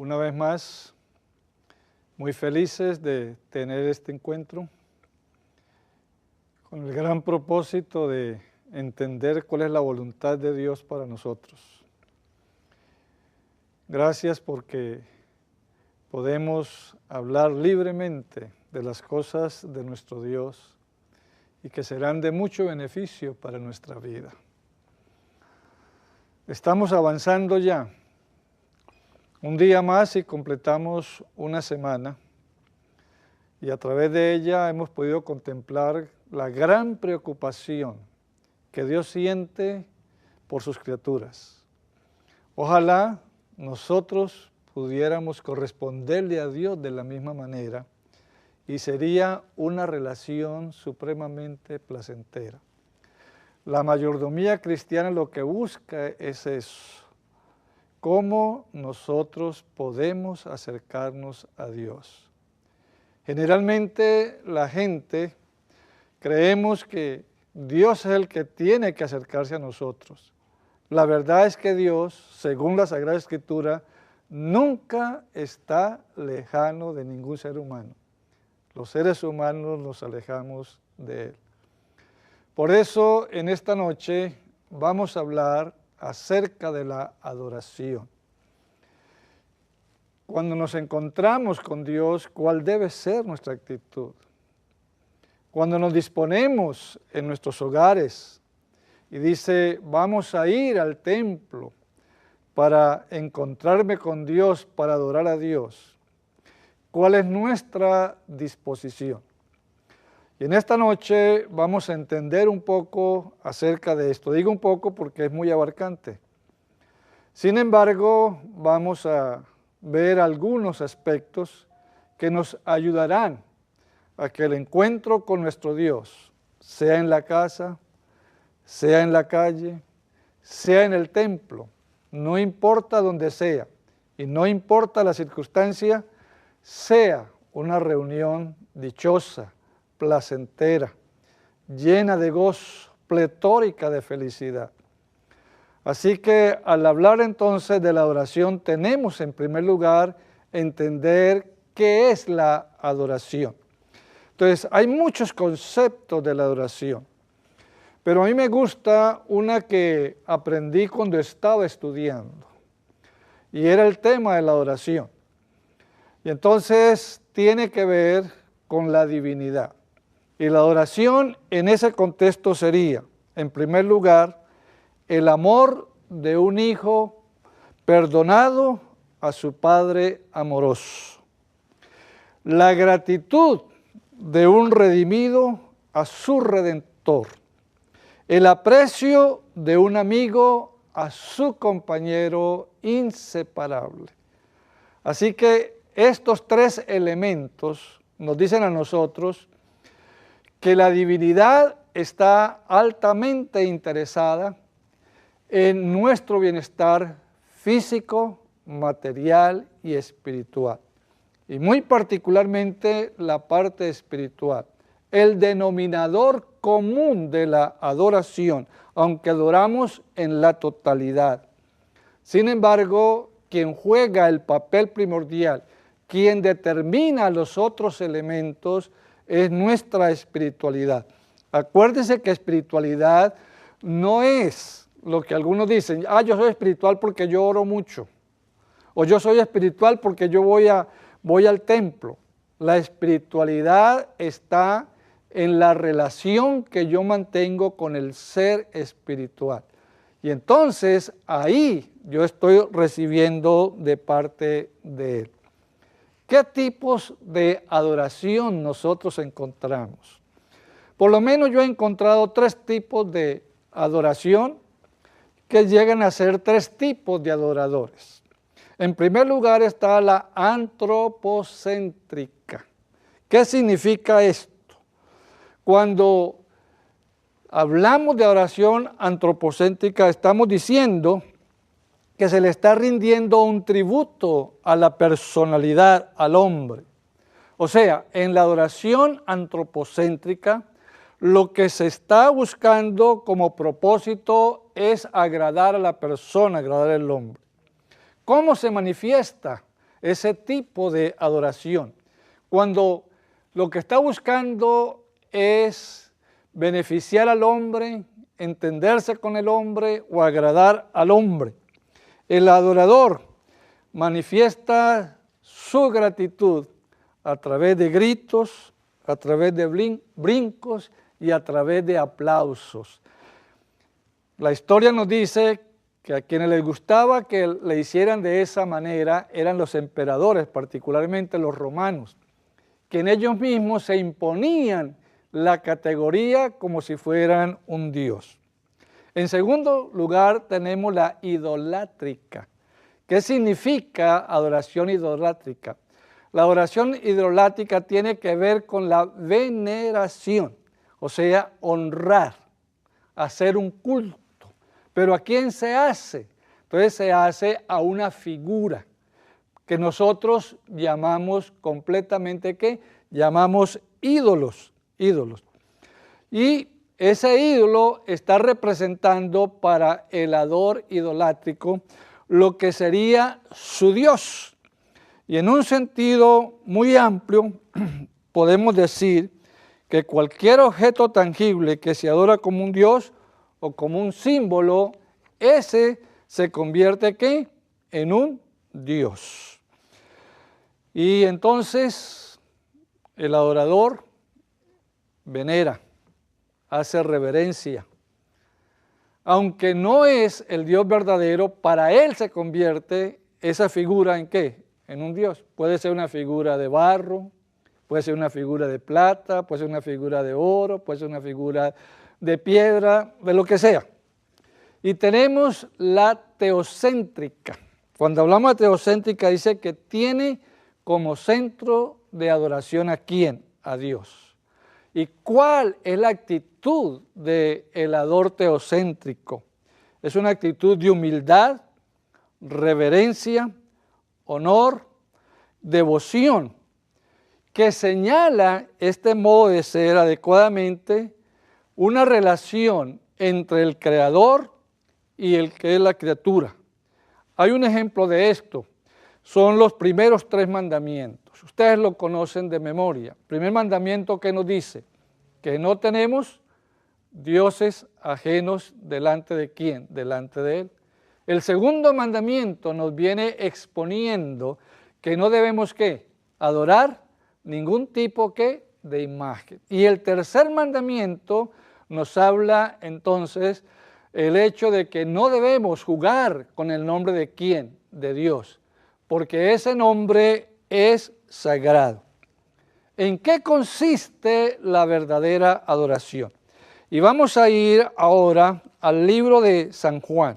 Una vez más, muy felices de tener este encuentro con el gran propósito de entender cuál es la voluntad de Dios para nosotros. Gracias porque podemos hablar libremente de las cosas de nuestro Dios y que serán de mucho beneficio para nuestra vida. Estamos avanzando ya. Un día más y completamos una semana y a través de ella hemos podido contemplar la gran preocupación que Dios siente por sus criaturas. Ojalá nosotros pudiéramos corresponderle a Dios de la misma manera y sería una relación supremamente placentera. La mayordomía cristiana lo que busca es eso. ¿Cómo nosotros podemos acercarnos a Dios? Generalmente la gente creemos que Dios es el que tiene que acercarse a nosotros. La verdad es que Dios, según la Sagrada Escritura, nunca está lejano de ningún ser humano. Los seres humanos nos alejamos de Él. Por eso, en esta noche vamos a hablar acerca de la adoración. Cuando nos encontramos con Dios, ¿cuál debe ser nuestra actitud? Cuando nos disponemos en nuestros hogares y dice, vamos a ir al templo para encontrarme con Dios, para adorar a Dios, ¿cuál es nuestra disposición? Y en esta noche vamos a entender un poco acerca de esto. Digo un poco porque es muy abarcante. Sin embargo, vamos a ver algunos aspectos que nos ayudarán a que el encuentro con nuestro Dios, sea en la casa, sea en la calle, sea en el templo, no importa donde sea y no importa la circunstancia, sea una reunión dichosa, placentera, llena de gozo, pletórica de felicidad. Así que al hablar entonces de la adoración, tenemos en primer lugar entender qué es la adoración. Entonces, hay muchos conceptos de la adoración, pero a mí me gusta una que aprendí cuando estaba estudiando, y era el tema de la adoración. Y entonces tiene que ver con la divinidad. Y la adoración en ese contexto sería, en primer lugar, el amor de un hijo perdonado a su padre amoroso. La gratitud de un redimido a su redentor. El aprecio de un amigo a su compañero inseparable. Así que estos tres elementos nos dicen a nosotros que la divinidad está altamente interesada en nuestro bienestar físico, material y espiritual. Y muy particularmente la parte espiritual. El denominador común de la adoración, aunque adoramos en la totalidad. Sin embargo, quien juega el papel primordial, quien determina los otros elementos, es nuestra espiritualidad. Acuérdense que espiritualidad no es lo que algunos dicen, yo soy espiritual porque yo oro mucho, o yo soy espiritual porque yo voy al templo. La espiritualidad está en la relación que yo mantengo con el ser espiritual. Y entonces ahí yo estoy recibiendo de parte de Él. ¿Qué tipos de adoración nosotros encontramos? Por lo menos yo he encontrado tres tipos de adoración que llegan a ser tres tipos de adoradores. En primer lugar está la antropocéntrica. ¿Qué significa esto? Cuando hablamos de adoración antropocéntrica, estamos diciendo que se le está rindiendo un tributo a la personalidad, al hombre. O sea, en la adoración antropocéntrica, lo que se está buscando como propósito es agradar a la persona, agradar al hombre. ¿Cómo se manifiesta ese tipo de adoración. Cuando lo que está buscando es beneficiar al hombre, entenderse con el hombre o agradar al hombre. El adorador manifiesta su gratitud a través de gritos, a través de brincos y a través de aplausos. La historia nos dice que a quienes les gustaba que le hicieran de esa manera eran los emperadores, particularmente los romanos, que en ellos mismos se imponían la categoría como si fueran un dios. En segundo lugar tenemos la idolátrica. ¿Qué significa adoración idolátrica? La adoración idolátrica tiene que ver con la veneración, o sea, honrar, hacer un culto. ¿Pero a quién se hace? Entonces se hace a una figura que nosotros llamamos completamente, ¿qué? Llamamos ídolos. Y ese ídolo está representando para el adorador idolátrico lo que sería su Dios. Y en un sentido muy amplio podemos decir que cualquier objeto tangible que se adora como un Dios o como un símbolo, ese se convierte ¿qué? En un Dios. Y entonces el adorador venera, hace reverencia. Aunque no es el Dios verdadero, para él se convierte esa figura ¿en qué? En un Dios. Puede ser una figura de barro, puede ser una figura de plata, puede ser una figura de oro, puede ser una figura de piedra, de lo que sea. Y tenemos la teocéntrica. Cuando hablamos de teocéntrica dice que tiene como centro de adoración ¿a quién? A Dios. ¿Y cuál es la actitud del adorador teocéntrico? Es una actitud de humildad, reverencia, honor, devoción, que señala este modo de ser adecuadamente una relación entre el creador y el que es la criatura. Hay un ejemplo de esto, son los primeros 3 mandamientos. Ustedes lo conocen de memoria. Primer mandamiento que nos dice que no tenemos dioses ajenos delante de quién, delante de él. El segundo mandamiento nos viene exponiendo que no debemos ¿qué? Adorar ningún tipo ¿qué? De imagen. Y el tercer mandamiento nos habla entonces el hecho de que no debemos jugar con el nombre de quién, de Dios, porque ese nombre es sagrado. ¿En qué consiste la verdadera adoración? Y vamos a ir ahora al libro de San Juan.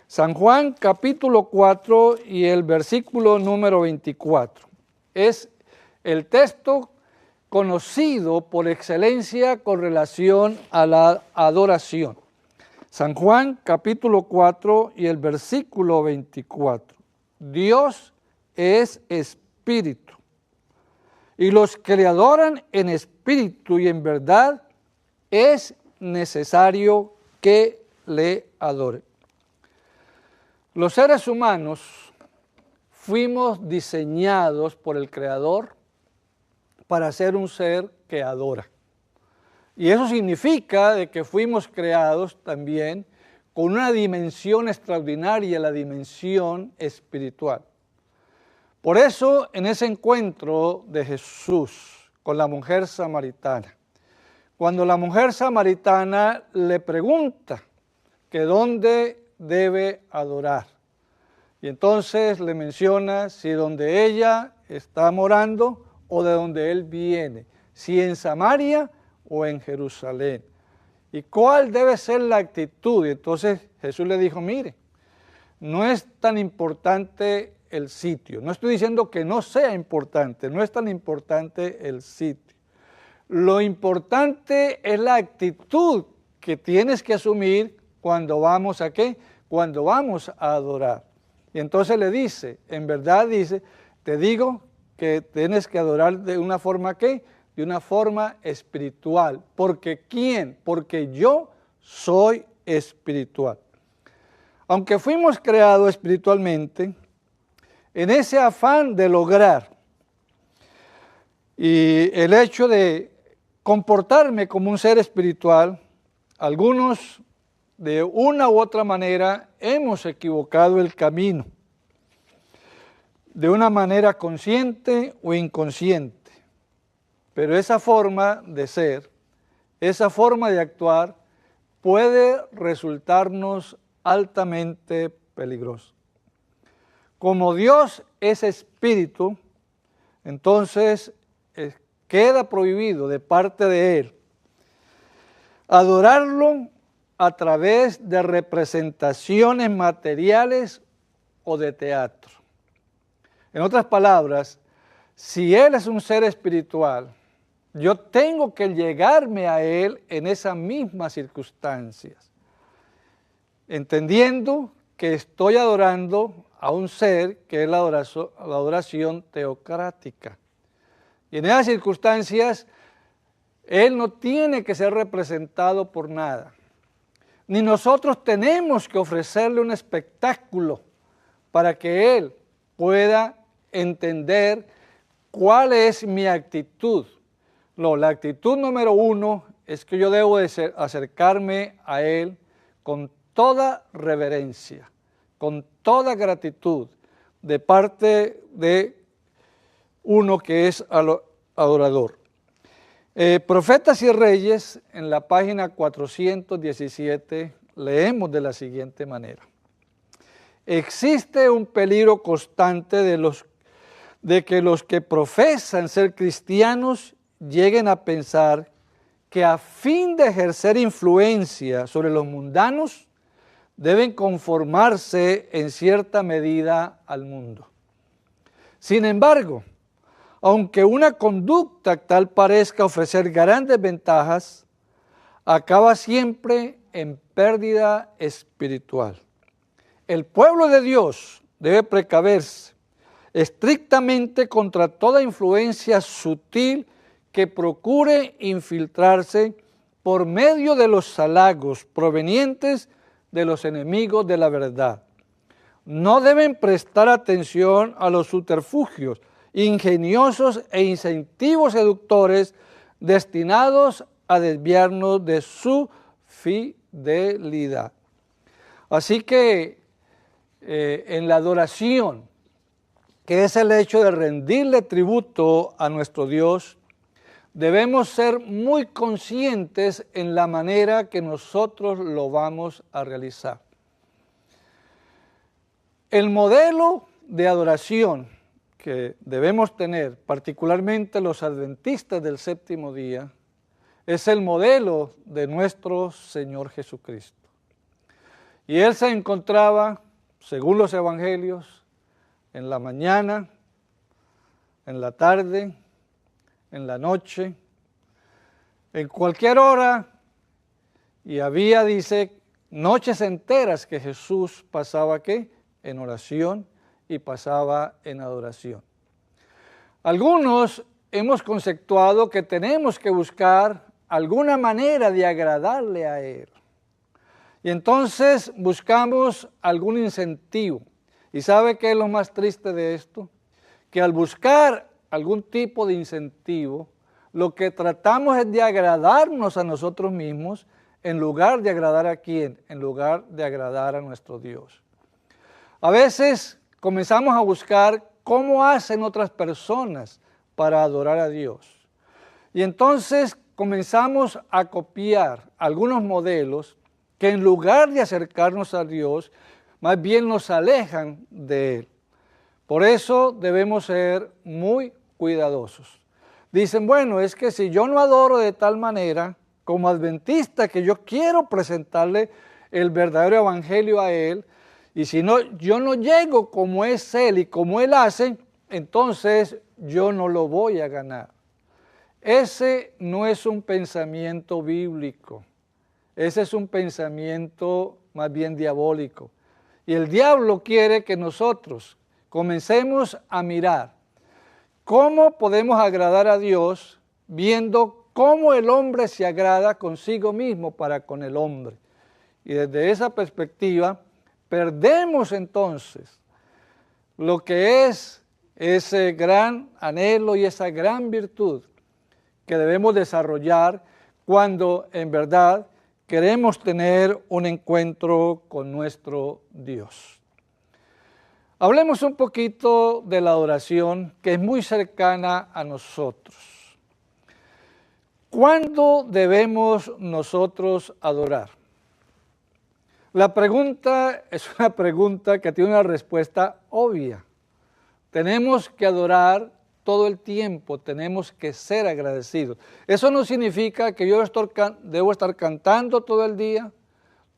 San Juan capítulo 4 y el versículo número 24. Es el texto conocido por excelencia con relación a la adoración. San Juan capítulo 4 y el versículo 24. Dios es espíritu, y los que le adoran en espíritu y en verdad es necesario que le adoren. Los seres humanos fuimos diseñados por el Creador para ser un ser que adora. Y eso significa de que fuimos creados también con una dimensión extraordinaria, la dimensión espiritual. Por eso, en ese encuentro de Jesús con la mujer samaritana, cuando la mujer samaritana le pregunta que dónde debe adorar, y entonces le menciona si donde ella está morando o de donde él viene, si en Samaria o en Jerusalén. ¿Y cuál debe ser la actitud? Y entonces Jesús le dijo, mire, no es tan importante el sitio. No estoy diciendo que no sea importante, no es tan importante el sitio. Lo importante es la actitud que tienes que asumir cuando vamos a ¿qué? Cuando vamos a adorar. Y entonces le dice, en verdad dice, te digo que tienes que adorar de una forma ¿qué? De una forma espiritual. ¿Porque quién? Porque yo soy espiritual. Aunque fuimos creados espiritualmente, en ese afán de lograr y el hecho de comportarme como un ser espiritual, algunos de una u otra manera hemos equivocado el camino, de una manera consciente o inconsciente. Pero esa forma de ser, esa forma de actuar, puede resultarnos altamente peligrosa. Como Dios es espíritu, entonces queda prohibido de parte de Él adorarlo a través de representaciones materiales o de teatro. En otras palabras, si Él es un ser espiritual, yo tengo que llegarme a Él en esas mismas circunstancias, entendiendo que estoy adorando a un ser que es la adoración teocrática. Y en esas circunstancias, Él no tiene que ser representado por nada. Ni nosotros tenemos que ofrecerle un espectáculo para que Él pueda entender cuál es mi actitud. No, la actitud número uno es que yo debo de acercarme a Él con toda reverencia, con toda gratitud, de parte de uno que es adorador. Profetas y Reyes, en la página 417, leemos de la siguiente manera. Existe un peligro constante de que los que profesan ser cristianos lleguen a pensar que a fin de ejercer influencia sobre los mundanos, deben conformarse en cierta medida al mundo. Sin embargo, aunque una conducta tal parezca ofrecer grandes ventajas, acaba siempre en pérdida espiritual. El pueblo de Dios debe precaverse estrictamente contra toda influencia sutil que procure infiltrarse por medio de los halagos provenientes de los enemigos de la verdad. No deben prestar atención a los subterfugios ingeniosos e incentivos seductores destinados a desviarnos de su fidelidad. Así que en la adoración, que es el hecho de rendirle tributo a nuestro Dios, debemos ser muy conscientes en la manera que nosotros lo vamos a realizar. El modelo de adoración que debemos tener, particularmente los adventistas del séptimo día, es el modelo de nuestro Señor Jesucristo. Y Él se encontraba, según los evangelios, en la mañana, en la tarde, en la noche, en cualquier hora, y había, dice, noches enteras que Jesús pasaba, ¿qué? En oración y pasaba en adoración. Algunos hemos conceptuado que tenemos que buscar alguna manera de agradarle a Él. Y entonces buscamos algún incentivo. ¿Y sabe qué es lo más triste de esto? Que al buscar algún tipo de incentivo, lo que tratamos es de agradarnos a nosotros mismos en lugar de agradar a quién, en lugar de agradar a nuestro Dios. A veces comenzamos a buscar cómo hacen otras personas para adorar a Dios. Y entonces comenzamos a copiar algunos modelos que en lugar de acercarnos a Dios, más bien nos alejan de Él. Por eso debemos ser muy cuidadosos. Dicen, bueno, es que si yo no adoro de tal manera, como adventista, que yo quiero presentarle el verdadero evangelio a Él, y si no, yo no llego como es Él y como Él hace, entonces yo no lo voy a ganar. Ese no es un pensamiento bíblico, ese es un pensamiento más bien diabólico. Y el diablo quiere que nosotros comencemos a mirar cómo podemos agradar a Dios viendo cómo el hombre se agrada consigo mismo para con el hombre. Y desde esa perspectiva perdemos entonces lo que es ese gran anhelo y esa gran virtud que debemos desarrollar cuando en verdad queremos tener un encuentro con nuestro Dios. Hablemos un poquito de la adoración que es muy cercana a nosotros. ¿Cuándo debemos nosotros adorar? La pregunta es una pregunta que tiene una respuesta obvia. Tenemos que adorar todo el tiempo, tenemos que ser agradecidos. Eso no significa que yo debo estar cantando todo el día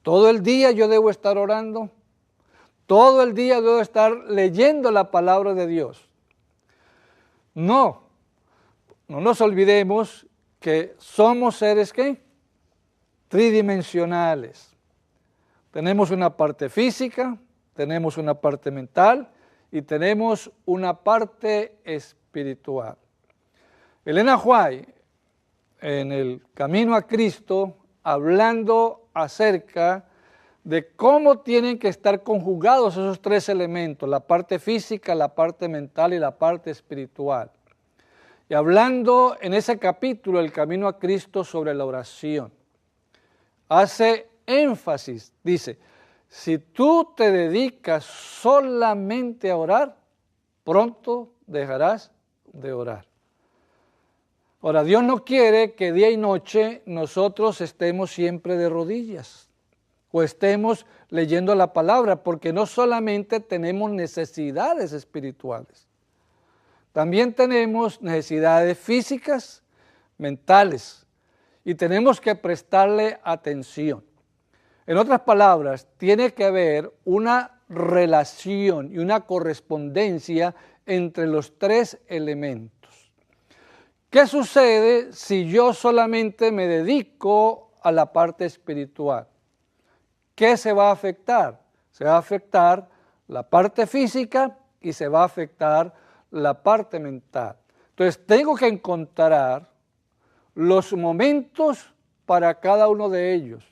yo debo estar orando, todo el día debo estar leyendo la palabra de Dios. No nos olvidemos que somos seres ¿qué? Tridimensionales. Tenemos una parte física, tenemos una parte mental y tenemos una parte espiritual. Elena White, en el Camino a Cristo, hablando acerca de cómo tienen que estar conjugados esos tres elementos, la parte física, la parte mental y la parte espiritual. Y hablando en ese capítulo, el Camino a Cristo, sobre la oración, hace énfasis, dice, si tú te dedicas solamente a orar, pronto dejarás de orar. Ahora, Dios no quiere que día y noche nosotros estemos siempre de rodillas o estemos leyendo la palabra, porque no solamente tenemos necesidades espirituales, también tenemos necesidades físicas, mentales, y tenemos que prestarle atención. En otras palabras, tiene que haber una relación y una correspondencia entre los tres elementos. ¿Qué sucede si yo solamente me dedico a la parte espiritual? ¿Qué se va a afectar? Se va a afectar la parte física y se va a afectar la parte mental. Entonces, tengo que encontrar los momentos para cada uno de ellos.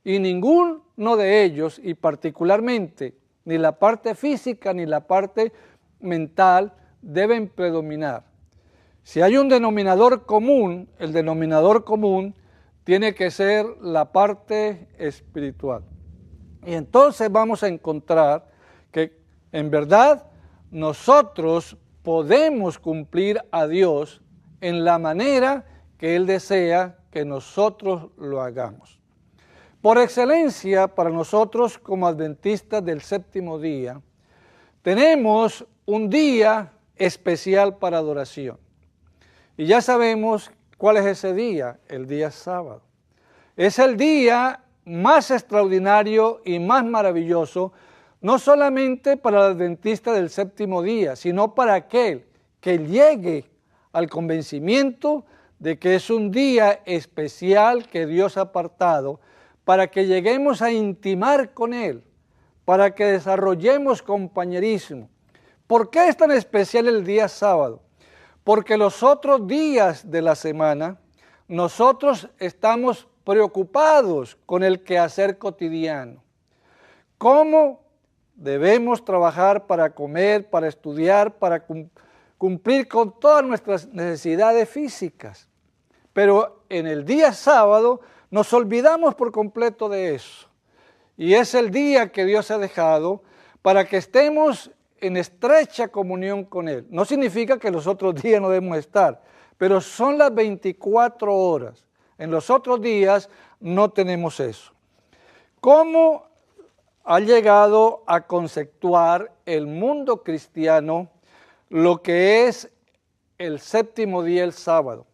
Y ninguno de ellos, y particularmente ni la parte física ni la parte mental, deben predominar. Si hay un denominador común, el denominador común tiene que ser la parte espiritual. Y entonces vamos a encontrar que en verdad nosotros podemos cumplir a Dios en la manera que Él desea que nosotros lo hagamos. Por excelencia, para nosotros como adventistas del séptimo día, tenemos un día especial para adoración. Y ya sabemos cuál es ese día, el día sábado. Es el día más extraordinario y más maravilloso, no solamente para el adventista del séptimo día, sino para aquel que llegue al convencimiento de que es un día especial que Dios ha apartado para que lleguemos a intimar con Él, para que desarrollemos compañerismo. ¿Por qué es tan especial el día sábado? Porque los otros días de la semana nosotros estamos preocupados con el quehacer cotidiano. ¿Cómo debemos trabajar para comer, para estudiar, para cumplir con todas nuestras necesidades físicas? Pero en el día sábado nos olvidamos por completo de eso. Y es el día que Dios ha dejado para que estemos en estrecha comunión con Él. No significa que los otros días no debemos estar, pero son las 24 horas. En los otros días no tenemos eso. ¿Cómo ha llegado a conceptuar el mundo cristiano lo que es el séptimo día, el sábado?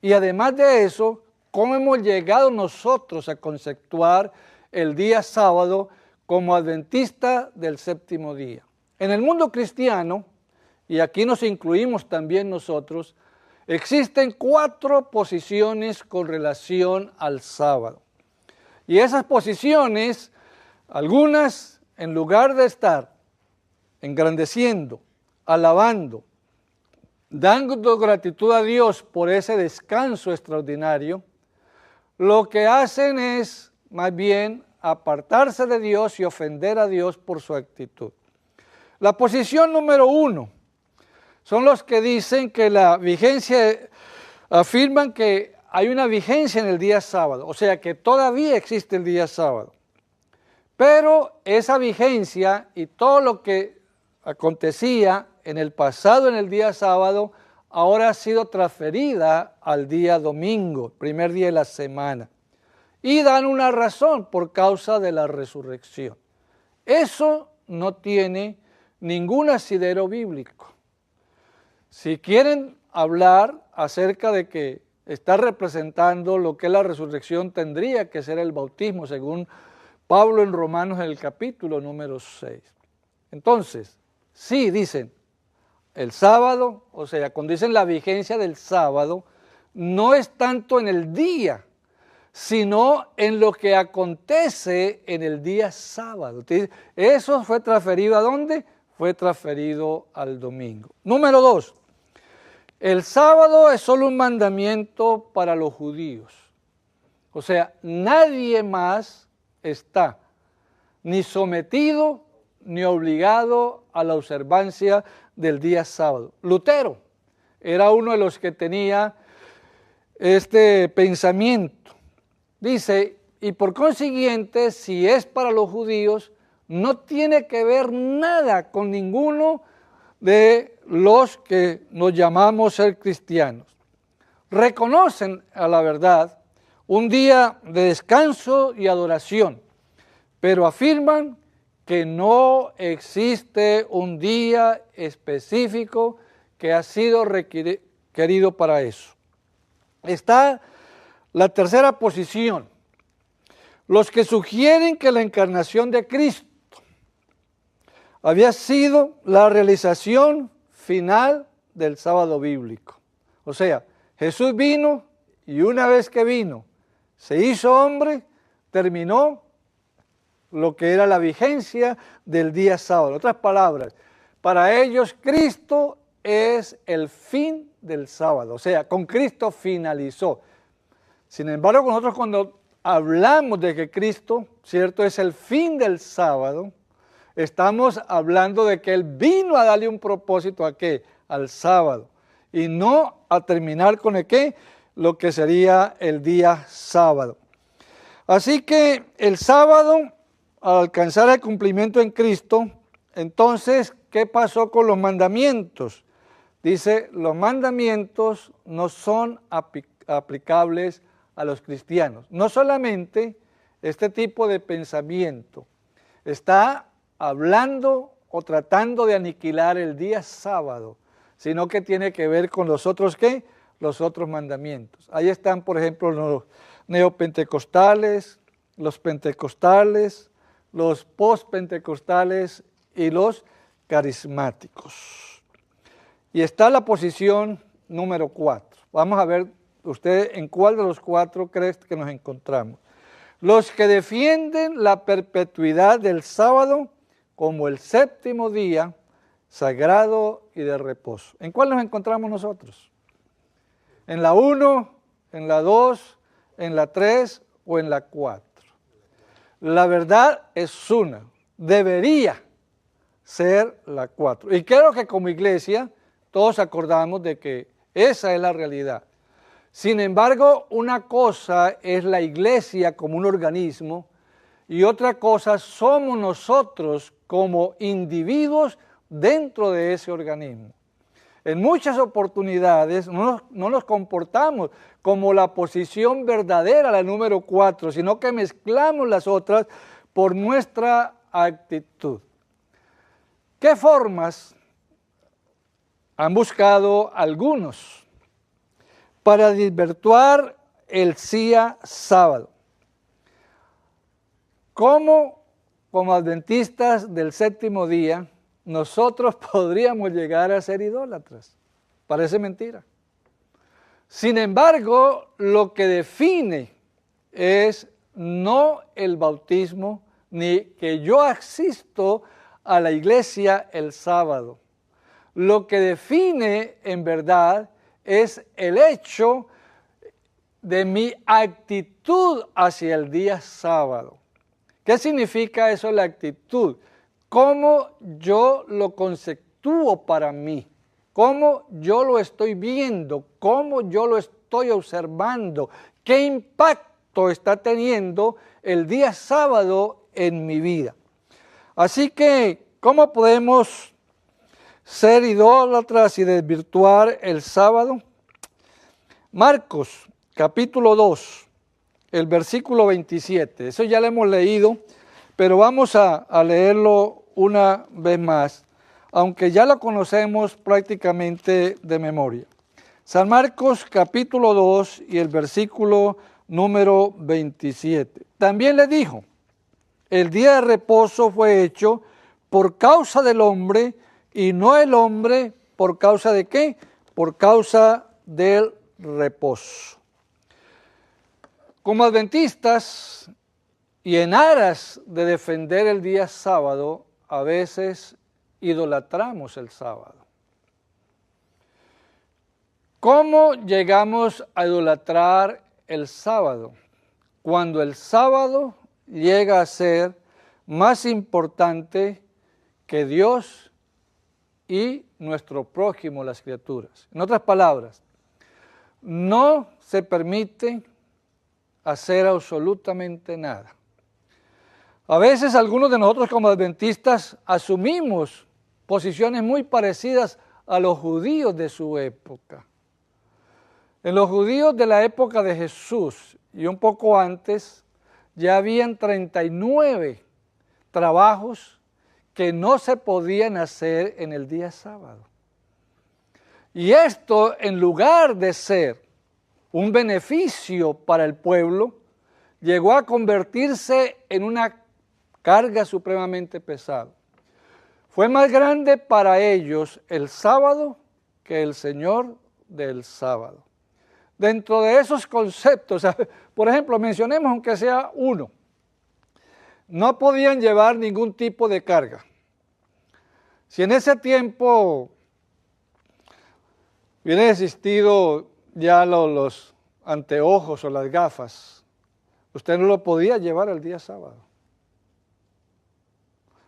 Y además de eso, ¿cómo hemos llegado nosotros a conceptuar el día sábado como adventista del séptimo día? En el mundo cristiano, y aquí nos incluimos también nosotros, existen 4 posiciones con relación al sábado. Y esas posiciones, algunas, en lugar de estar engrandeciendo, alabando, dando gratitud a Dios por ese descanso extraordinario, lo que hacen es más bien apartarse de Dios y ofender a Dios por su actitud. La posición número 1 son los que dicen que la vigencia, afirman que hay una vigencia en el día sábado, o sea que todavía existe el día sábado. Pero esa vigencia y todo lo que acontecía en el pasado en el día sábado, ahora ha sido transferida al día domingo, primer día de la semana. Y dan una razón por causa de la resurrección. Eso no tiene ningún asidero bíblico. Si quieren hablar acerca de que está representando lo que es la resurrección, tendría que ser el bautismo, según Pablo en Romanos en el capítulo número 6. Entonces, sí dicen, el sábado, o sea, cuando dicen la vigencia del sábado, no es tanto en el día, sino en lo que acontece en el día sábado. Eso fue transferido ¿a dónde? Fue transferido al domingo. Número 2, el sábado es solo un mandamiento para los judíos. O sea, nadie más está ni sometido ni obligado a la observancia del día sábado. Lutero era uno de los que tenía este pensamiento. Dice, y por consiguiente, si es para los judíos, no tiene que ver nada con ninguno de los que nos llamamos ser cristianos. Reconocen a la verdad un día de descanso y adoración, pero afirman que no existe un día específico que ha sido requerido para eso. Está la tercera posición, los que sugieren que la encarnación de Cristo había sido la realización final del sábado bíblico. O sea, Jesús vino y una vez que vino, se hizo hombre, terminó lo que era la vigencia del día sábado. En otras palabras, para ellos Cristo es el fin del sábado, o sea, con Cristo finalizó. Sin embargo, nosotros cuando hablamos de que Cristo, cierto, es el fin del sábado, estamos hablando de que Él vino a darle un propósito ¿a qué? Al sábado, y no a terminar con el qué, lo que sería el día sábado. Así que el sábado, al alcanzar el cumplimiento en Cristo, entonces, ¿qué pasó con los mandamientos? Dice, los mandamientos no son aplicables a los cristianos. No solamente este tipo de pensamiento está hablando o tratando de aniquilar el día sábado, sino que tiene que ver con los otros ¿qué? Los otros mandamientos. Ahí están, por ejemplo, los neopentecostales, los pentecostales, los postpentecostales y los carismáticos. Y está la posición número 4. Vamos a ver usted en cuál de los 4 cree que nos encontramos. Los que defienden la perpetuidad del sábado como el séptimo día sagrado y de reposo. ¿En cuál nos encontramos nosotros? ¿En la 1, en la 2, en la 3 o en la 4? La verdad es una, debería ser la 4. Y creo que como iglesia todos acordamos de que esa es la realidad. Sin embargo, una cosa es la iglesia como un organismo y otra cosa somos nosotros como individuos dentro de ese organismo. En muchas oportunidades no nos comportamos como la posición verdadera, la número 4, sino que mezclamos las otras por nuestra actitud. ¿Qué formas han buscado algunos para desvirtuar el día sábado? ¿Cómo, como adventistas del séptimo día, nosotros podríamos llegar a ser idólatras? Parece mentira. Sin embargo, lo que define es no el bautismo, ni que yo asisto a la iglesia el sábado. Lo que define en verdad es el hecho de mi actitud hacia el día sábado. ¿Qué significa eso, la actitud? cómo yo lo conceptúo para mí, cómo yo lo estoy viendo, cómo yo lo estoy observando, qué impacto está teniendo el día sábado en mi vida. Así que, ¿cómo podemos ser idólatras y desvirtuar el sábado? Marcos, capítulo 2, el versículo 27. Eso ya lo hemos leído, pero vamos a leerlo una vez más, aunque ya lo conocemos prácticamente de memoria. San Marcos, capítulo 2 y el versículo número 27. También le dijo: el día de reposo fue hecho por causa del hombre, y no el hombre por causa de ¿qué? Por causa del reposo. Como adventistas y en aras de defender el día sábado, a veces idolatramos el sábado. ¿Cómo llegamos a idolatrar el sábado? Cuando el sábado llega a ser más importante que Dios y nuestro prójimo, las criaturas. En otras palabras, no se permite hacer absolutamente nada. A veces algunos de nosotros como adventistas asumimos posiciones muy parecidas a los judíos de su época. En los judíos de la época de Jesús y un poco antes, ya habían 39 trabajos que no se podían hacer en el día sábado. Y esto, en lugar de ser un beneficio para el pueblo, llegó a convertirse en una carga supremamente pesada. Fue más grande para ellos el sábado que el Señor del sábado. Dentro de esos conceptos, por ejemplo, mencionemos aunque sea uno, no podían llevar ningún tipo de carga. Si en ese tiempo hubiera existido ya los anteojos o las gafas, usted no lo podía llevar el día sábado,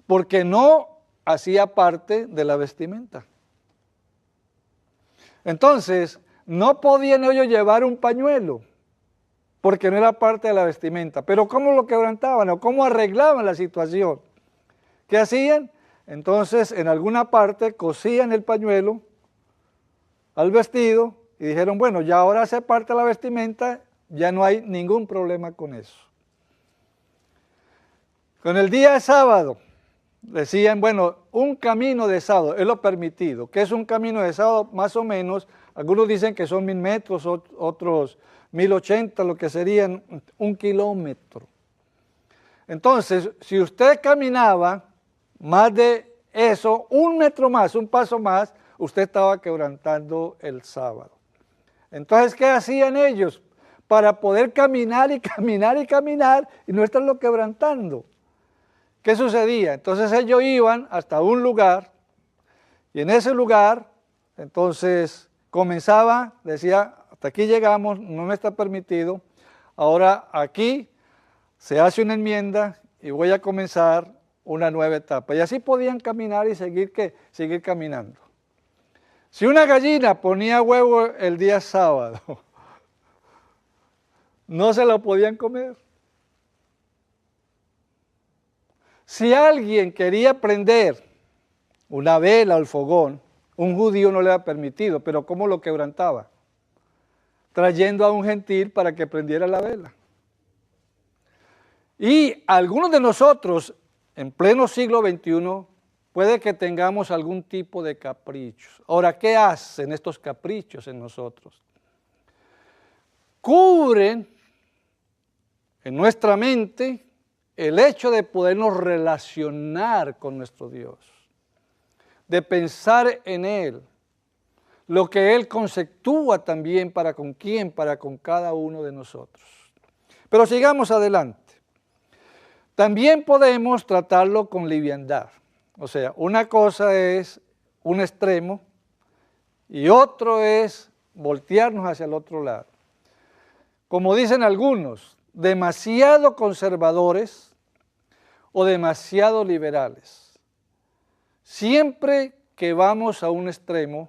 porque no hacía parte de la vestimenta. Entonces, no podían ellos llevar un pañuelo, porque no era parte de la vestimenta. Pero ¿cómo lo quebrantaban o cómo arreglaban la situación? ¿Qué hacían? Entonces, en alguna parte cosían el pañuelo al vestido y dijeron, bueno, ya ahora hace parte de la vestimenta, ya no hay ningún problema con eso. Con el día de sábado, decían, bueno, un camino de sábado es lo permitido. ¿Qué es un camino de sábado? Más o menos, algunos dicen que son 1000 metros, otros 1080, lo que serían 1 kilómetro. Entonces, si usted caminaba más de eso, 1 metro más, un paso más, usted estaba quebrantando el sábado. Entonces, ¿qué hacían ellos? Para poder caminar y caminar y caminar y no estarlo quebrantando. ¿Qué sucedía? Entonces ellos iban hasta un lugar y en ese lugar, entonces comenzaba, decía, hasta aquí llegamos, no me está permitido, ahora aquí se hace una enmienda y voy a comenzar una nueva etapa. Y así podían caminar y seguir caminando. Si una gallina ponía huevo el día sábado, no se lo podían comer. Si alguien quería prender una vela o el fogón, un judío no le era permitido, pero ¿cómo lo quebrantaba? Trayendo a un gentil para que prendiera la vela. Y algunos de nosotros, en pleno siglo XXI, puede que tengamos algún tipo de caprichos. Ahora, ¿qué hacen estos caprichos en nosotros? Cubren en nuestra mente el hecho de podernos relacionar con nuestro Dios, de pensar en Él, lo que Él conceptúa también para con quién, para con cada uno de nosotros. Pero sigamos adelante. También podemos tratarlo con liviandad. O sea, una cosa es un extremo y otro es voltearnos hacia el otro lado. Como dicen algunos, demasiado conservadores o demasiado liberales. Siempre que vamos a un extremo,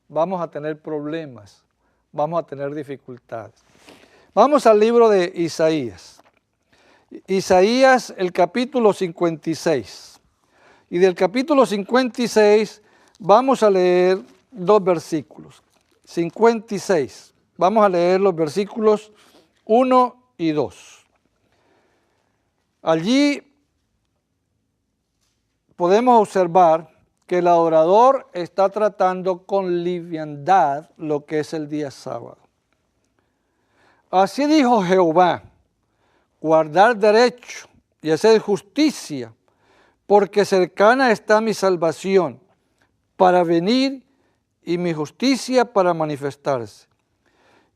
vamos a tener problemas, vamos a tener dificultades. Vamos al libro de Isaías. Isaías, el capítulo 56. Y del capítulo 56 vamos a leer 2 versículos. 56. Vamos a leer los versículos 1 y 2. Allí podemos observar que el adorador está tratando con liviandad lo que es el día sábado. Así dijo Jehová: guardar derecho y hacer justicia, porque cercana está mi salvación para venir y mi justicia para manifestarse.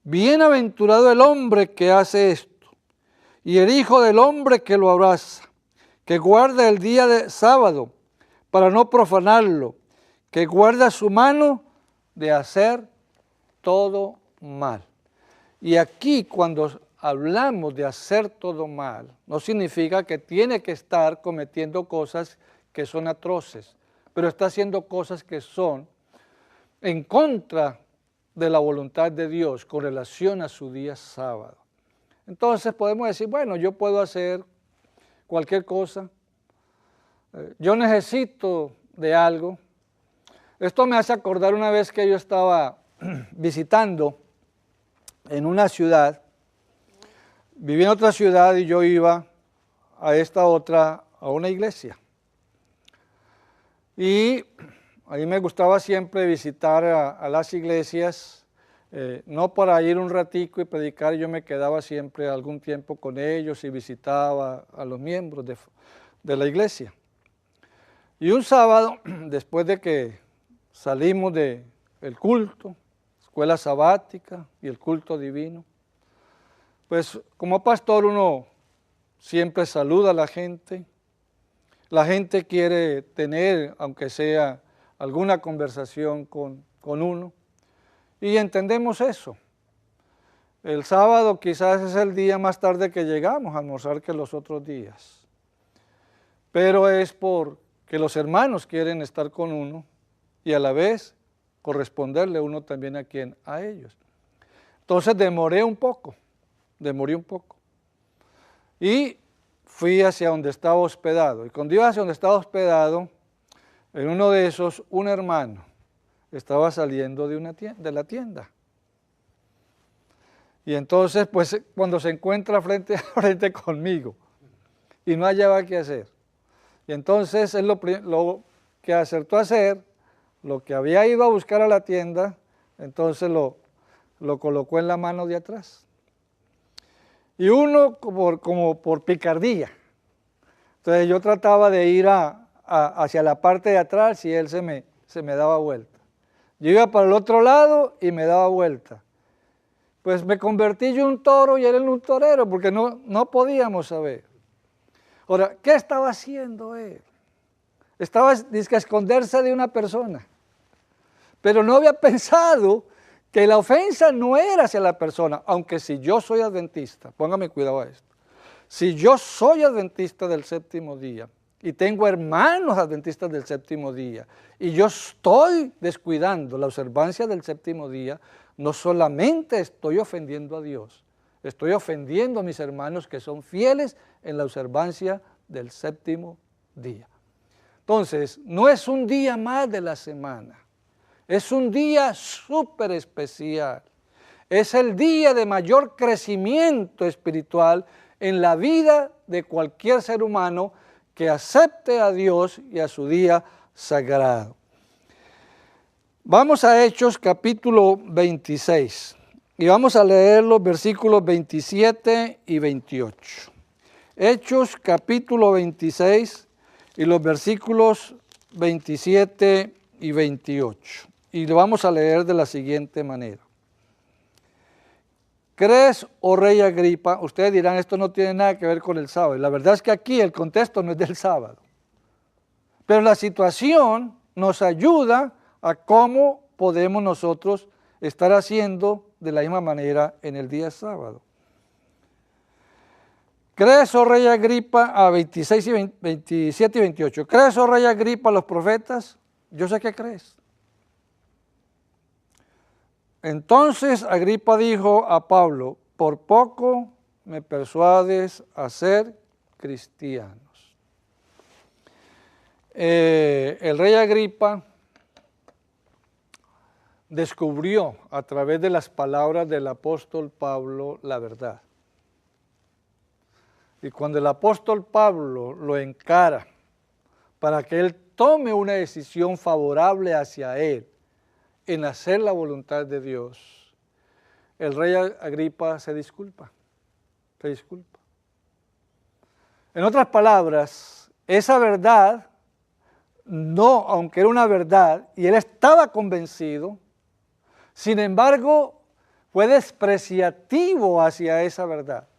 Bienaventurado el hombre que hace esto, y el hijo del hombre que lo abraza, que guarda el día de sábado para no profanarlo, que guarda su mano de hacer todo mal. Y aquí, cuando hablamos de hacer todo mal, no significa que tiene que estar cometiendo cosas que son atroces, pero está haciendo cosas que son en contra de la voluntad de Dios con relación a su día sábado. Entonces podemos decir, bueno, yo puedo hacer cualquier cosa, yo necesito de algo. Esto me hace acordar una vez que yo estaba visitando en una ciudad, viví en otra ciudad y yo iba a esta otra, a una iglesia. Y a mí me gustaba siempre visitar a las iglesias, no para ir un ratico y predicar, yo me quedaba siempre algún tiempo con ellos y visitaba a los miembros de la iglesia. Y un sábado, después de que salimos del culto, escuela sabática y el culto divino, pues como pastor uno siempre saluda a la gente quiere tener, aunque sea alguna conversación con uno, y entendemos eso. El sábado quizás es el día más tarde que llegamos a almorzar que los otros días, pero es porque los hermanos quieren estar con uno y a la vez corresponderle uno también a ellos. Entonces demoré un poco. Y fui hacia donde estaba hospedado. Y cuando iba hacia donde estaba hospedado, en uno de esos, un hermano estaba saliendo de la tienda. Y entonces, pues, cuando se encuentra frente a frente conmigo y no hallaba qué hacer. Y entonces él lo que acertó a hacer, lo que había ido a buscar a la tienda, entonces lo colocó en la mano de atrás. Y uno como por picardía. Entonces yo trataba de ir hacia la parte de atrás y él se me daba vuelta. Yo iba para el otro lado y me daba vuelta. Pues me convertí yo en un toro y él en un torero porque no podíamos saber. Ahora, ¿qué estaba haciendo él? Estaba dizque a esconderse de una persona. Pero no había pensado que la ofensa no era hacia la persona, aunque si yo soy adventista, póngame cuidado a esto, si yo soy adventista del séptimo día y tengo hermanos adventistas del séptimo día y yo estoy descuidando la observancia del séptimo día, no solamente estoy ofendiendo a Dios, estoy ofendiendo a mis hermanos que son fieles en la observancia del séptimo día. Entonces, no es un día más de la semana. Es un día súper especial. Es el día de mayor crecimiento espiritual en la vida de cualquier ser humano que acepte a Dios y a su día sagrado. Vamos a Hechos capítulo 26 y vamos a leer los versículos 27 y 28. Hechos capítulo 26 y los versículos 27 y 28. Y lo vamos a leer de la siguiente manera. ¿Crees, oh rey Agripa? Ustedes dirán, esto no tiene nada que ver con el sábado. Y la verdad es que aquí el contexto no es del sábado. Pero la situación nos ayuda a cómo podemos nosotros estar haciendo de la misma manera en el día sábado. ¿Crees, oh rey Agripa, a 26 y 27 y 28? ¿Crees, oh rey Agripa, a los profetas? Yo sé que crees. Entonces Agripa dijo a Pablo, por poco me persuades a ser cristianos. El rey Agripa descubrió a través de las palabras del apóstol Pablo la verdad. Y cuando el apóstol Pablo lo encara para que él tome una decisión favorable hacia él en hacer la voluntad de Dios, el rey Agripa se disculpa. En otras palabras, esa verdad, no, aunque era una verdad, y él estaba convencido, sin embargo, fue despreciativo hacia esa verdad.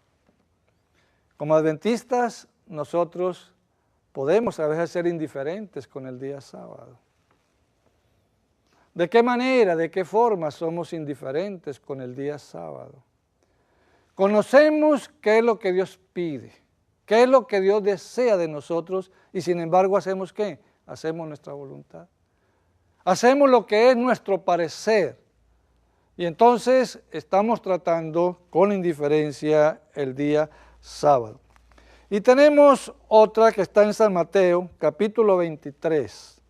Como adventistas, nosotros podemos a veces ser indiferentes con el día sábado. ¿De qué manera, de qué forma somos indiferentes con el día sábado? Conocemos qué es lo que Dios pide, qué es lo que Dios desea de nosotros y sin embargo hacemos ¿qué? Hacemos nuestra voluntad. Hacemos lo que es nuestro parecer y entonces estamos tratando con indiferencia el día sábado. Y tenemos otra que está en San Mateo, capítulo 23,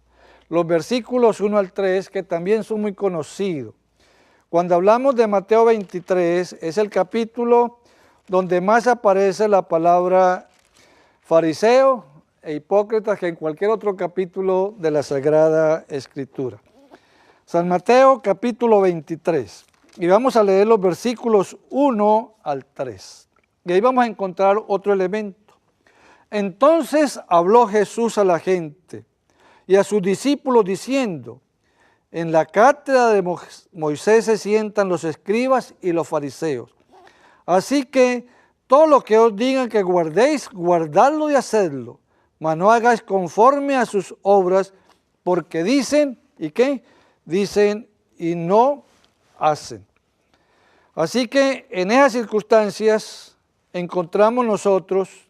los versículos 1 al 3, que también son muy conocidos. Cuando hablamos de Mateo 23, es el capítulo donde más aparece la palabra fariseo e hipócrita que en cualquier otro capítulo de la Sagrada Escritura. San Mateo, capítulo 23, y vamos a leer los versículos 1 al 3. Y ahí vamos a encontrar otro elemento. Entonces habló Jesús a la gente y a sus discípulos diciendo, en la cátedra de Moisés se sientan los escribas y los fariseos. Así que todo lo que os digan que guardéis, guardadlo y hacedlo, mas no hagáis conforme a sus obras, porque dicen, ¿y qué? Dicen y no hacen. Así que en esas circunstancias encontramos nosotros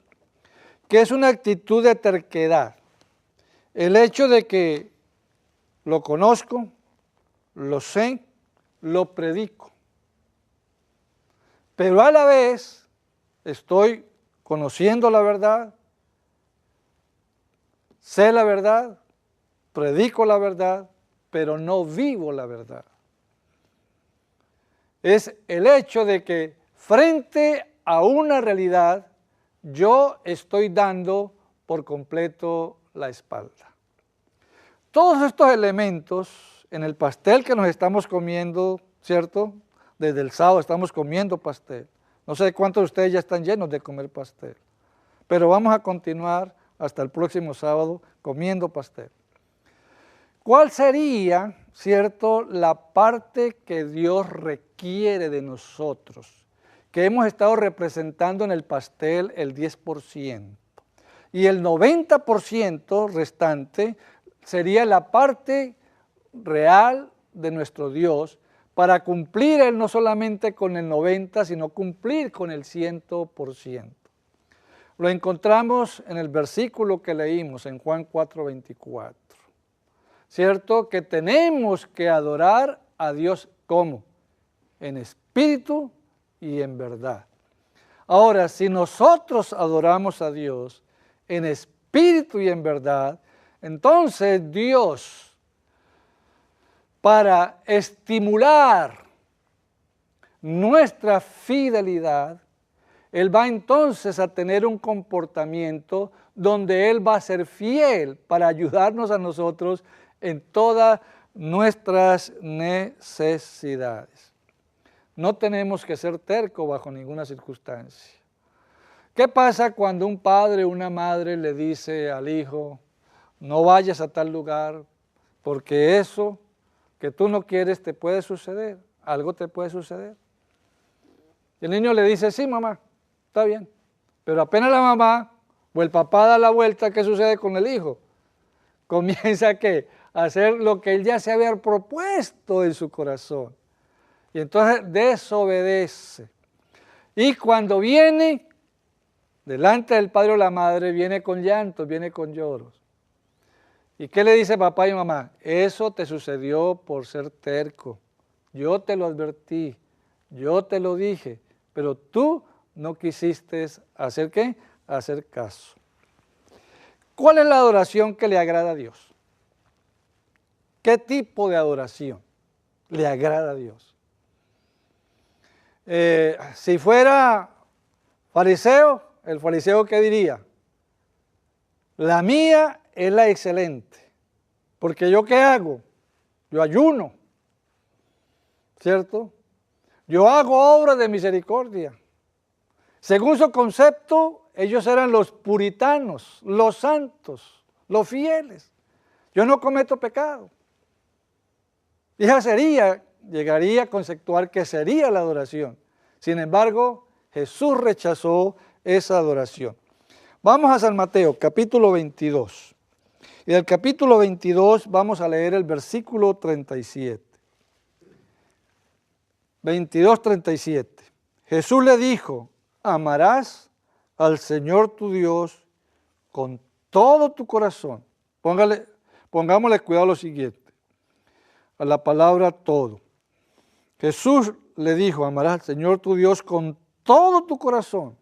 que es una actitud de terquedad. El hecho de que lo conozco, lo sé, lo predico. Pero a la vez estoy conociendo la verdad, sé la verdad, predico la verdad, pero no vivo la verdad. Es el hecho de que frente a una realidad yo estoy dando por completo la espalda. Todos estos elementos en el pastel que nos estamos comiendo, ¿cierto? Desde el sábado estamos comiendo pastel. No sé cuántos de ustedes ya están llenos de comer pastel, pero vamos a continuar hasta el próximo sábado comiendo pastel. ¿Cuál sería, cierto, la parte que Dios requiere de nosotros? Que hemos estado representando en el pastel el 10%. Y el 90% restante sería la parte real de nuestro Dios para cumplir Él no solamente con el 90%, sino cumplir con el 100%. Lo encontramos en el versículo que leímos en Juan 4:24. ¿Cierto? Que tenemos que adorar a Dios ¿cómo? En espíritu y en verdad. Ahora, si nosotros adoramos a Dios en espíritu y en verdad, entonces Dios, para estimular nuestra fidelidad, Él va entonces a tener un comportamiento donde Él va a ser fiel para ayudarnos a nosotros en todas nuestras necesidades. No tenemos que ser tercos bajo ninguna circunstancia. ¿Qué pasa cuando un padre o una madre le dice al hijo, no vayas a tal lugar, porque eso que tú no quieres te puede suceder, algo te puede suceder? Y el niño le dice, sí mamá, está bien, pero apenas la mamá o el papá da la vuelta, ¿qué sucede con el hijo? Comienza ¿qué? A hacer lo que él ya se había propuesto en su corazón. Y entonces desobedece. Y cuando viene delante del padre o la madre, viene con llantos, viene con lloros. ¿Y qué le dice papá y mamá? Eso te sucedió por ser terco. Yo te lo advertí, yo te lo dije, pero tú no quisiste hacer ¿qué? Hacer caso. ¿Cuál es la adoración que le agrada a Dios? ¿Qué tipo de adoración le agrada a Dios? Si fuera fariseo, el fariseo ¿qué diría? La mía es la excelente, porque ¿yo qué hago? Yo ayuno, ¿cierto? Yo hago obras de misericordia. Según su concepto, ellos eran los puritanos, los santos, los fieles. Yo no cometo pecado. Y esa llegaría a conceptuar que sería la adoración. Sin embargo, Jesús rechazó esa adoración. Vamos a San Mateo, capítulo 22. Y del capítulo 22 vamos a leer el versículo 37. 22, 37. Jesús le dijo, amarás al Señor tu Dios con todo tu corazón. Pongámosle cuidado a lo siguiente, a la palabra todo. Jesús le dijo, amarás al Señor tu Dios con todo tu corazón,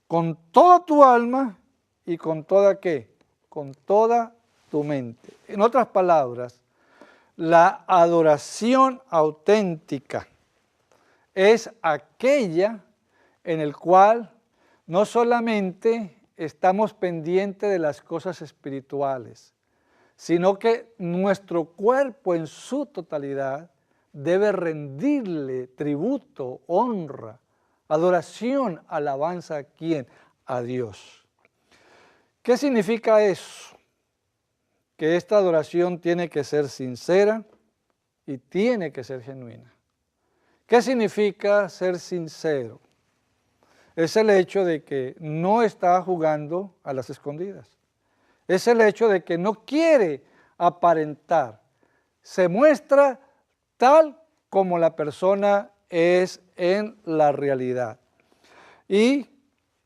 con toda tu alma y con toda ¿qué? Con toda tu mente. En otras palabras, la adoración auténtica es aquella en el cual no solamente estamos pendientes de las cosas espirituales, sino que nuestro cuerpo en su totalidad debe rendirle tributo, honra, adoración, alabanza a ¿quién? A Dios. ¿Qué significa eso? Que esta adoración tiene que ser sincera y tiene que ser genuina. ¿Qué significa ser sincero? Es el hecho de que no está jugando a las escondidas. Es el hecho de que no quiere aparentar. Se muestra tal como la persona es en la realidad. Y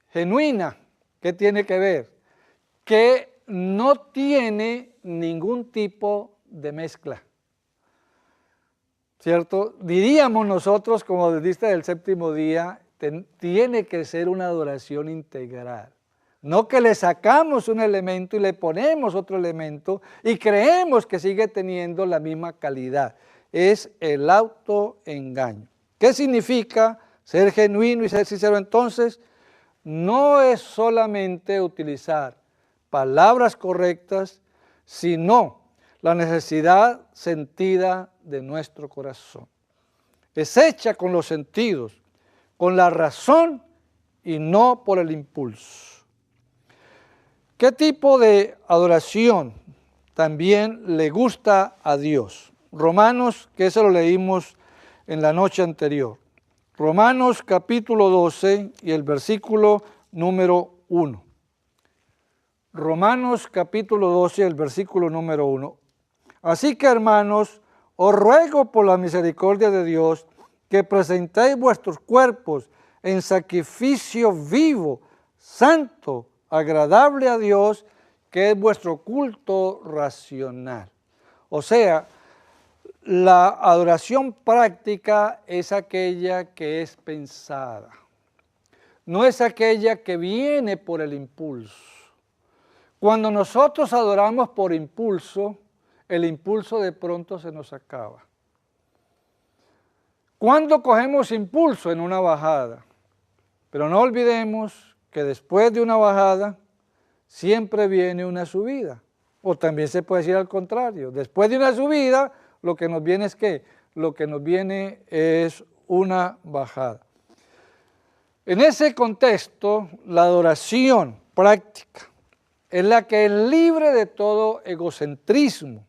genuina, ¿qué tiene que ver? Que no tiene ningún tipo de mezcla. ¿Cierto? Diríamos nosotros, como adventistas del séptimo día, tiene que ser una adoración integral. No que le sacamos un elemento y le ponemos otro elemento y creemos que sigue teniendo la misma calidad. Es el autoengaño. ¿Qué significa ser genuino y ser sincero entonces? No es solamente utilizar palabras correctas, sino la necesidad sentida de nuestro corazón. Es hecha con los sentidos, con la razón y no por el impulso. ¿Qué tipo de adoración también le gusta a Dios? Romanos, que eso lo leímos en la noche anterior. Romanos capítulo 12 y el versículo número 1. Romanos capítulo 12, el versículo número 1. Así que, hermanos, os ruego por la misericordia de Dios que presentéis vuestros cuerpos en sacrificio vivo, santo, agradable a Dios, que es vuestro culto racional. O sea, la adoración práctica es aquella que es pensada. No es aquella que viene por el impulso. Cuando nosotros adoramos por impulso, el impulso de pronto se nos acaba. ¿Cuándo cogemos impulso? En una bajada. Pero no olvidemos que después de una bajada siempre viene una subida. O también se puede decir al contrario. Después de una subida, lo que nos viene es ¿qué? Lo que nos viene es una bajada. En ese contexto, la adoración práctica es la que es libre de todo egocentrismo.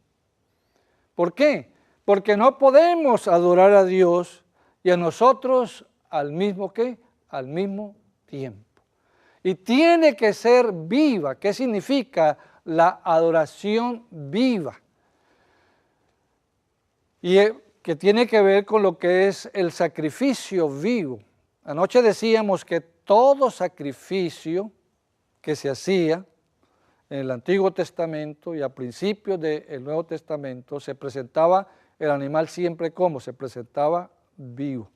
¿Por qué? Porque no podemos adorar a Dios y a nosotros al mismo ¿qué? Al mismo tiempo. Y tiene que ser viva. ¿Qué significa la adoración viva? Y que tiene que ver con lo que es el sacrificio vivo. Anoche decíamos que todo sacrificio que se hacía en el Antiguo Testamento y a principios del Nuevo Testamento, se presentaba el animal siempre como, se presentaba vivo.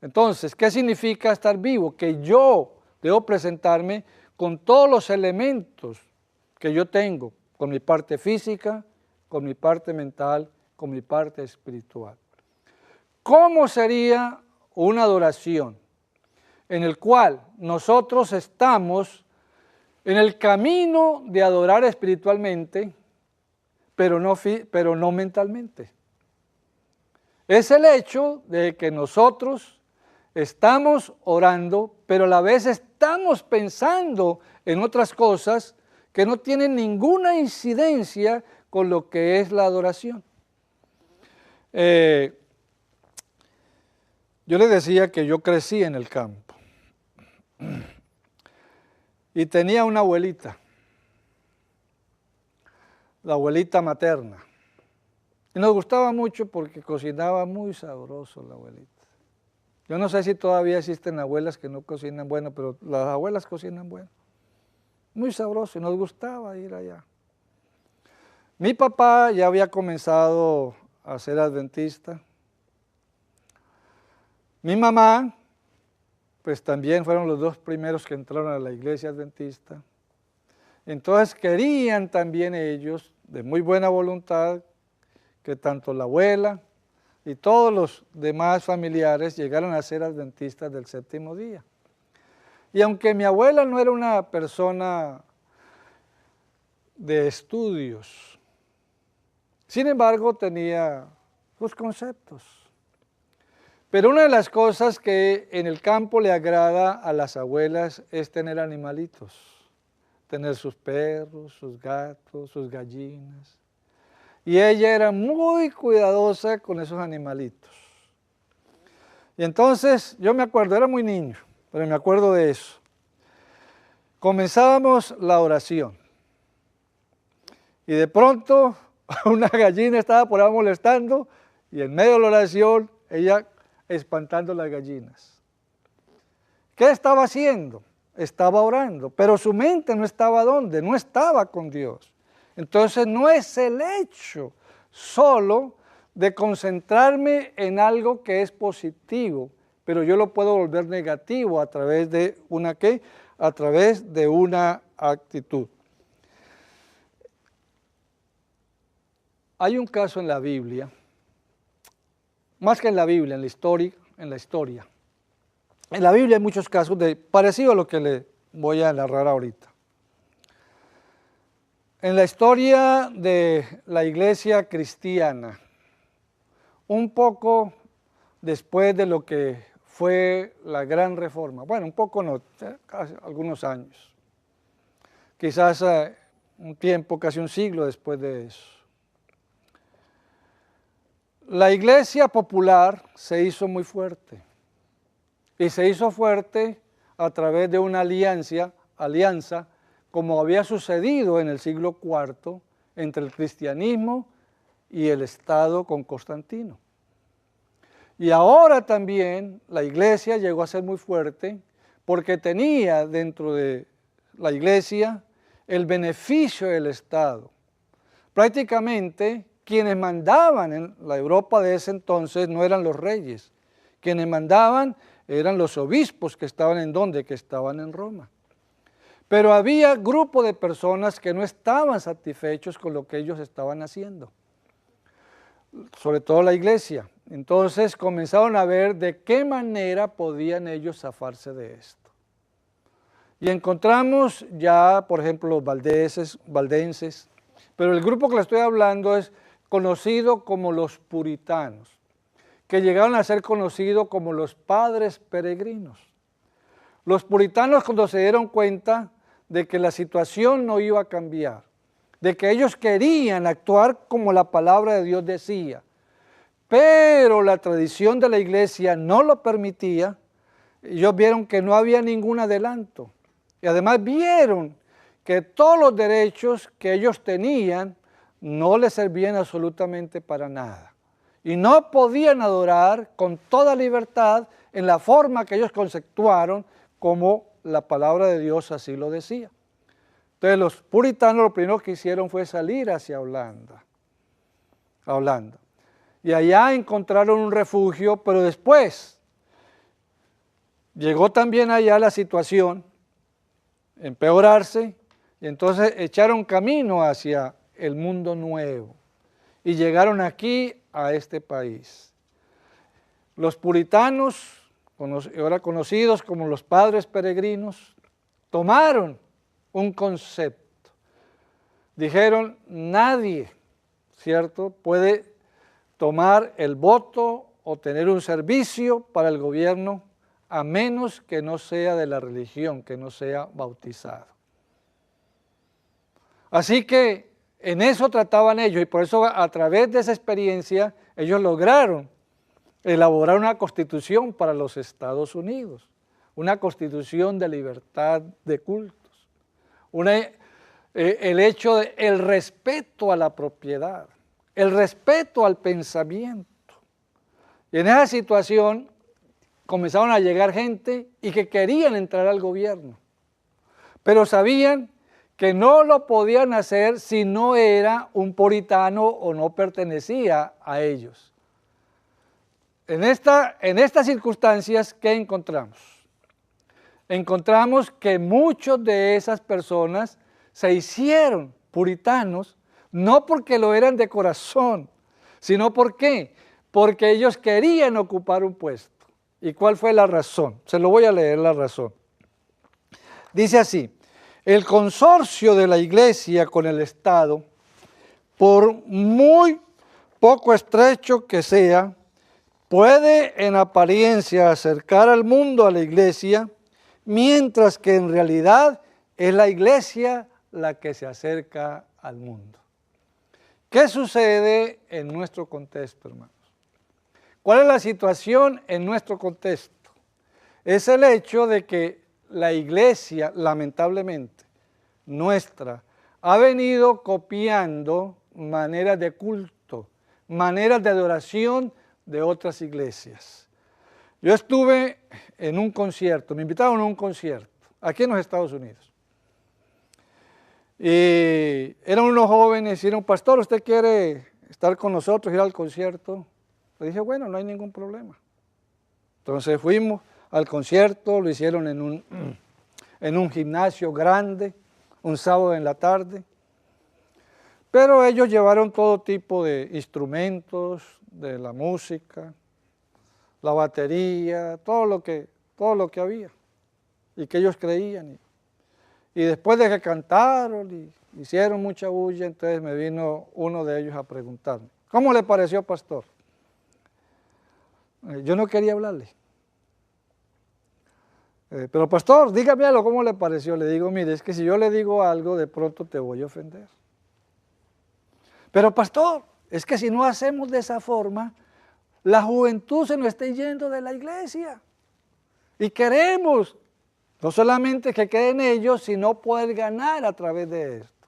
Entonces, ¿qué significa estar vivo? Que yo debo presentarme con todos los elementos que yo tengo, con mi parte física, con mi parte mental, con mi parte espiritual. ¿Cómo sería una adoración en el cual nosotros estamos en el camino de adorar espiritualmente, pero no mentalmente? Es el hecho de que nosotros estamos orando, pero a la vez estamos pensando en otras cosas que no tienen ninguna incidencia con lo que es la adoración. Yo le decía que yo crecí en el campo y tenía una abuelita, la abuelita materna. Y nos gustaba mucho porque cocinaba muy sabroso la abuelita. Yo no sé si todavía existen abuelas que no cocinan bueno, pero las abuelas cocinan bueno. Muy sabroso y nos gustaba ir allá. Mi papá ya había comenzado a ser adventista. Mi mamá, pues también fueron los dos primeros que entraron a la iglesia adventista. Entonces querían también ellos, de muy buena voluntad, que tanto la abuela y todos los demás familiares llegaron a ser adventistas del séptimo día. Y aunque mi abuela no era una persona de estudios, sin embargo tenía sus conceptos. Pero una de las cosas que en el campo le agrada a las abuelas es tener animalitos, tener sus perros, sus gatos, sus gallinas. Y ella era muy cuidadosa con esos animalitos. Y entonces, yo me acuerdo, era muy niño, pero me acuerdo de eso. Comenzábamos la oración. Y de pronto, una gallina estaba por ahí molestando, y en medio de la oración, ella espantando las gallinas. ¿Qué estaba haciendo? Estaba orando, pero su mente no estaba ¿dónde? No estaba con Dios. Entonces no es el hecho solo de concentrarme en algo que es positivo, pero yo lo puedo volver negativo a través de una ¿qué? A través de una actitud. Hay un caso en la Biblia, más que en la Biblia, en la historia. En la Biblia hay muchos casos parecido a lo que le voy a narrar ahorita. En la historia de la iglesia cristiana, un poco después de lo que fue la Gran Reforma, bueno, un poco no, casi algunos años, quizás un tiempo, casi un siglo después de eso. La iglesia popular se hizo muy fuerte y se hizo fuerte a través de una alianza como había sucedido en el siglo IV entre el cristianismo y el Estado con Constantino. Y ahora también la iglesia llegó a ser muy fuerte porque tenía dentro de la iglesia el beneficio del Estado. Prácticamente quienes mandaban en la Europa de ese entonces no eran los reyes, quienes mandaban eran los obispos que estaban en ¿dónde? Que estaban en Roma. Pero había grupo de personas que no estaban satisfechos con lo que ellos estaban haciendo, sobre todo la iglesia. Entonces comenzaron a ver de qué manera podían ellos zafarse de esto. Y encontramos ya, por ejemplo, los valdenses, pero el grupo que le estoy hablando es conocido como los puritanos, que llegaron a ser conocidos como los padres peregrinos. Los puritanos, cuando se dieron cuenta de que la situación no iba a cambiar, de que ellos querían actuar como la palabra de Dios decía, pero la tradición de la iglesia no lo permitía, ellos vieron que no había ningún adelanto. Y además vieron que todos los derechos que ellos tenían no les servían absolutamente para nada. Y no podían adorar con toda libertad en la forma que ellos conceptuaron como la palabra de Dios así lo decía. Entonces los puritanos lo primero que hicieron fue salir hacia Holanda. Y allá encontraron un refugio, pero después llegó también allá la situación, empeorarse, y entonces echaron camino hacia el mundo nuevo y llegaron aquí a este país. Los puritanos, ahora conocidos como los padres peregrinos, tomaron un concepto. Dijeron, nadie, ¿cierto?, puede tomar el voto o tener un servicio para el gobierno a menos que no sea de la religión, que no sea bautizado. Así que en eso trataban ellos y por eso a través de esa experiencia ellos lograron elaborar una constitución para los Estados Unidos, una constitución de libertad de cultos, el hecho del respeto a la propiedad, el respeto al pensamiento. Y en esa situación comenzaron a llegar gente y que querían entrar al gobierno, pero sabían que no lo podían hacer si no era un puritano o no pertenecía a ellos. En estas circunstancias, ¿qué encontramos? Encontramos que muchos de esas personas se hicieron puritanos, no porque lo eran de corazón, sino ¿por qué? Porque ellos querían ocupar un puesto. ¿Y cuál fue la razón? Se lo voy a leer la razón. Dice así, el consorcio de la Iglesia con el Estado, por muy poco estrecho que sea, puede en apariencia acercar al mundo a la Iglesia, mientras que en realidad es la Iglesia la que se acerca al mundo. ¿Qué sucede en nuestro contexto, hermanos? ¿Cuál es la situación en nuestro contexto? Es el hecho de que la Iglesia, lamentablemente, nuestra, ha venido copiando maneras de culto, maneras de adoración de otras iglesias. Yo estuve en un concierto, me invitaron a un concierto, aquí en los Estados Unidos. Y eran unos jóvenes y dijeron, pastor, ¿usted quiere estar con nosotros, ir al concierto? Le dije, bueno, no hay ningún problema. Entonces fuimos al concierto, lo hicieron en un gimnasio grande, un sábado en la tarde. Pero ellos llevaron todo tipo de instrumentos, de la música, la batería, todo lo que había y que ellos creían. Y después de que cantaron y hicieron mucha bulla, entonces me vino uno de ellos a preguntarme, ¿cómo le pareció, pastor? Yo no quería hablarle. Pero pastor, dígame algo, ¿cómo le pareció? Le digo, mire, es que si yo le digo algo, de pronto te voy a ofender. Pero pastor, es que si no hacemos de esa forma, la juventud se nos está yendo de la iglesia. Y queremos no solamente que queden ellos, sino poder ganar a través de esto.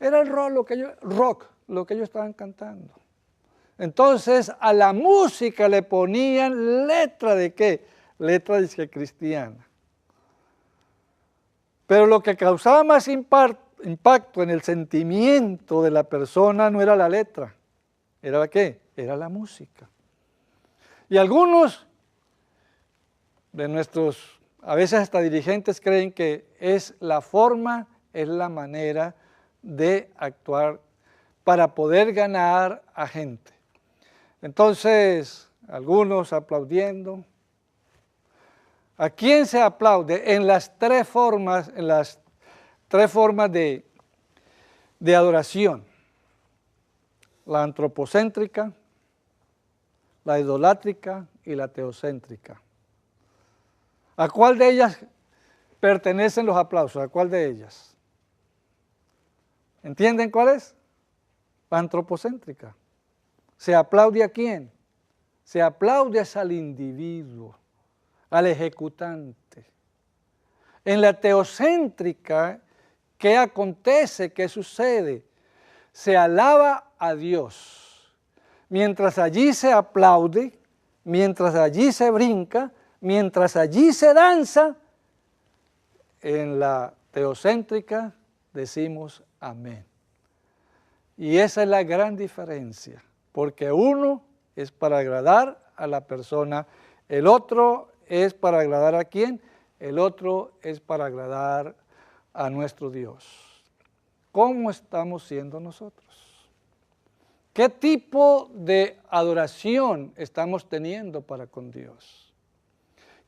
Era el rock lo que ellos estaban cantando. Entonces a la música le ponían letra de ¿qué? Letra de cristiana. Pero lo que causaba más impacto en el sentimiento de la persona no era la letra. ¿Era qué? Era la música. Y algunos de nuestros, a veces hasta dirigentes, creen que es la forma, es la manera de actuar para poder ganar a gente. Entonces, algunos aplaudiendo. ¿A quién se aplaude? En las tres formas de adoración. La antropocéntrica, la idolátrica y la teocéntrica. ¿A cuál de ellas pertenecen los aplausos? ¿A cuál de ellas? ¿Entienden cuál es? La antropocéntrica. ¿Se aplaude a quién? Se aplaude al individuo, al ejecutante. En la teocéntrica, ¿qué acontece? ¿Qué sucede? Se alaba a Dios. Mientras allí se aplaude, mientras allí se brinca, mientras allí se danza, en la teocéntrica decimos amén. Y esa es la gran diferencia, porque uno es para agradar a la persona, el otro es para agradar a quién, el otro es para agradar a nuestro Dios. ¿Cómo estamos siendo nosotros? ¿Qué tipo de adoración estamos teniendo para con Dios?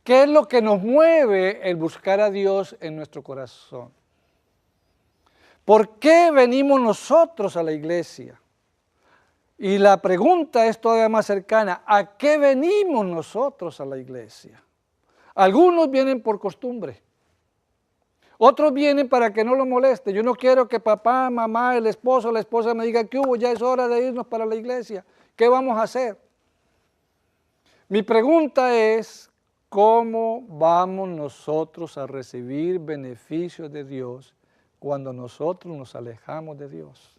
¿Qué es lo que nos mueve el buscar a Dios en nuestro corazón? ¿Por qué venimos nosotros a la iglesia? Y la pregunta es todavía más cercana, ¿a qué venimos nosotros a la iglesia? Algunos vienen por costumbre, otros vienen para que no lo moleste. Yo no quiero que papá, mamá, el esposo, la esposa me digan que ya es hora de irnos para la iglesia. ¿Qué vamos a hacer? Mi pregunta es, ¿cómo vamos nosotros a recibir beneficios de Dios cuando nosotros nos alejamos de Dios?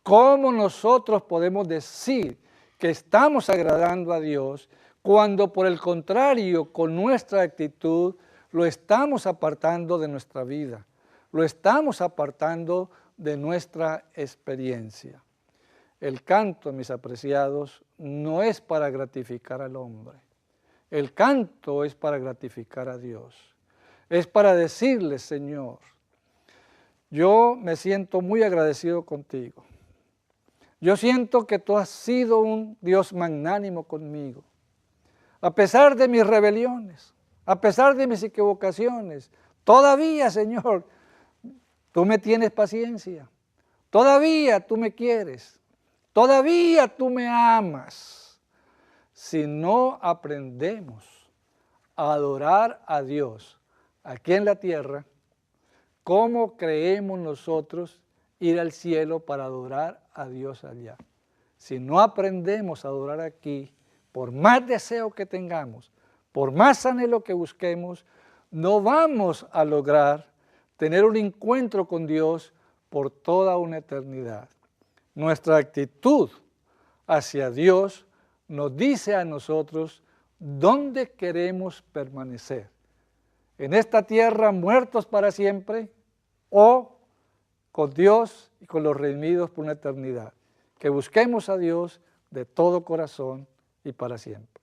¿Cómo nosotros podemos decir que estamos agradando a Dios cuando por el contrario, con nuestra actitud, lo estamos apartando de nuestra vida, lo estamos apartando de nuestra experiencia? El canto, mis apreciados, no es para gratificar al hombre. El canto es para gratificar a Dios. Es para decirle, Señor, yo me siento muy agradecido contigo. Yo siento que tú has sido un Dios magnánimo conmigo. A pesar de mis rebeliones, a pesar de mis equivocaciones, todavía, Señor, tú me tienes paciencia. Todavía tú me quieres. Todavía tú me amas. Si no aprendemos a adorar a Dios aquí en la tierra, ¿cómo creemos nosotros ir al cielo para adorar a Dios allá? Si no aprendemos a adorar aquí, por más deseo que tengamos, por más anhelo que busquemos, no vamos a lograr tener un encuentro con Dios por toda una eternidad. Nuestra actitud hacia Dios nos dice a nosotros dónde queremos permanecer. En esta tierra muertos para siempre o con Dios y con los redimidos por una eternidad. Que busquemos a Dios de todo corazón y para siempre.